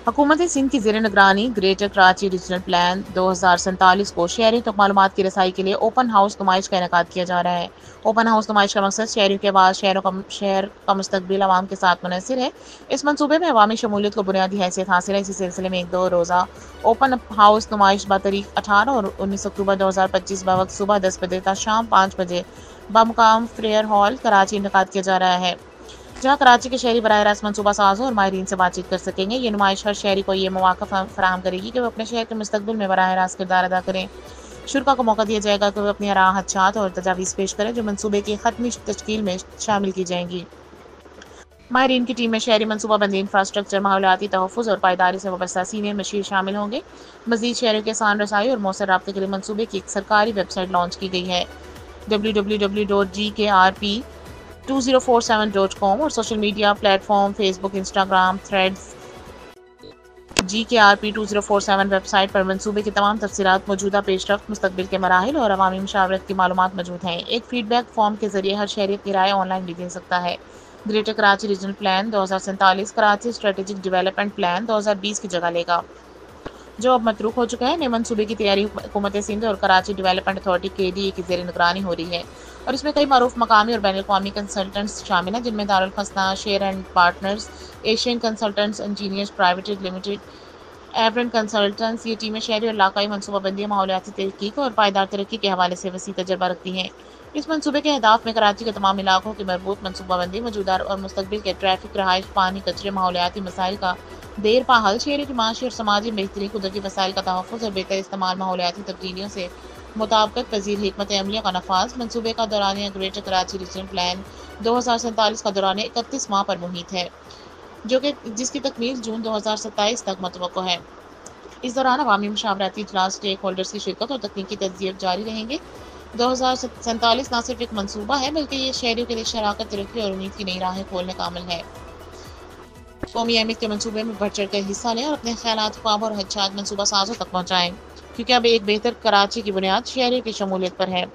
حکومت سندھ کی زیر نگرانی گریٹر کراچی ریجنل پلان 2047 کو شہریوں تک معلومات کی رسائی کے لیے اوپن ہاؤس نمائش کا انعقاد کیا جا رہا ہے۔ اوپن ہاؤس نمائش کا مقصد شہریوں کے آواز، شہر کا مستقبل عوام کے ساتھ منحصر ہے۔ اس منصوبے میں عوامی شمولیت کو بنیادی حیثیت حاصل ہے۔ اسی سلسلے میں ایک 2 روزہ اوپن ہاؤس نمائش بتاریخ 18 اور 19 اکتوبر 2025 بوقت صبح 10 بجے تا شام 5 بجے بمقام فریئر ہال کراچی انعقاد کیا جا رہا ہے، جہاں کراچی کے شہری براہ راست منصوبہ سازوں اور ماہرین سے بات چیت کر سکیں گے۔ یہ نمائش ہر شہری کو یہ مواقع فراہم کرے گی کہ وہ اپنے شہر کے مستقبل میں براہ راست کردار ادا کریں۔ شرکاء کو موقع دیا جائے گا کہ وہ اپنی آراء، خدشات اور تجاویز پیش کریں جو منصوبے کی حتمی تشکیل میں شامل کی جائیں گی۔ ماہرین کی ٹیم میں شہری منصوبہ بندی، انفراسٹرکچر، ماحولیاتی تحفظ اور پائیداری سے وابستہ سینئر مشیر شامل ہوں گے۔ مزید شہریوں کے آسان رسائی اور مؤثر رابطے کے لیے منصوبے کی ایک سرکاری ویب سائٹ لانچ کی گئی ہے www.gkRP2047.com اور social media platform Facebook, Instagram, Threads. GKRP2047 website پر منصوبے کی تمام تفصیلات، موجودہ پیش رفت، مستقبل کے مراحل اور عوامی مشاورت کی معلومات موجود ہیں۔ ایک فیڈ بیک فارم کے ذریعے ہر شہری اپنی رائے آن لائن بھی دے سکتا ہے۔ Greater Karachi regional plan 2047 Karachi strategic development plan 2020 کی جگہ لے گا، جو اب متروک ہو چکا ہے۔ نئے منصوبے کی تیاری حکومت سندھ اور کراچی ڈیولپمنٹ اتھارٹی KDA کی زیر نگرانی ہو رہی ہے، اور اس میں کئی معروف مقامی اور بین الاقوامی کنسلٹنٹس شامل ہیں، جن میں دارالخزانہ، share and partners, Asian consultants engineers private limited, ایورن کنسلٹنٹس۔ یہ ٹیمیں شہری اور علاقائی منصوبہ بندی، ماحولیاتی تحقیق اور پائیدار ترقی کے حوالے سے وسیع تجربہ رکھتی ہیں۔ اس منصوبے کے اہداف میں کراچی کے تمام علاقوں کی مربوط منصوبہ بندی، موجودہ اور مستقبل کے ٹریفک، رہائش، پانی، کچرے، ماحولیاتی مسائل کا دیر پا حل، شہری کی معاشی اور سماجی بہتری، قدرتی وسائل کا تحفظ اور بہتر استعمال، ماحولیاتی تبدیلیوں سے مطابقت پذیر حکمت عملیوں کا نفاذ۔ منصوبے کا دورانیہ گریٹر کراچی ریجنل پلان 2047 کا دورانیہ 31 ماہ پر محیط ہے، جس کی تکمیل جون 2027 تک متوقع ہے۔ اس دوران عوامی مشاورتی اجلاس، اسٹیک ہولڈرز کی شرکت اور تکنیکی تجزیے جاری رہیں گے۔ 2047 نہ صرف ایک منصوبہ ہے بلکہ یہ شہریوں کے لیے شراکت، ترقی اور امید کی نئی راہیں کھولنے کا عمل ہے۔ قومی اہمیت کے منصوبے میں بڑھ چڑھ کر حصہ لیں اور اپنے خیالات، خواب اور خدشات منصوبہ سازوں تک پہنچائیں، کیونکہ اب ایک بہتر کراچی کی بنیاد شہریوں کی شمولیت پر ہے۔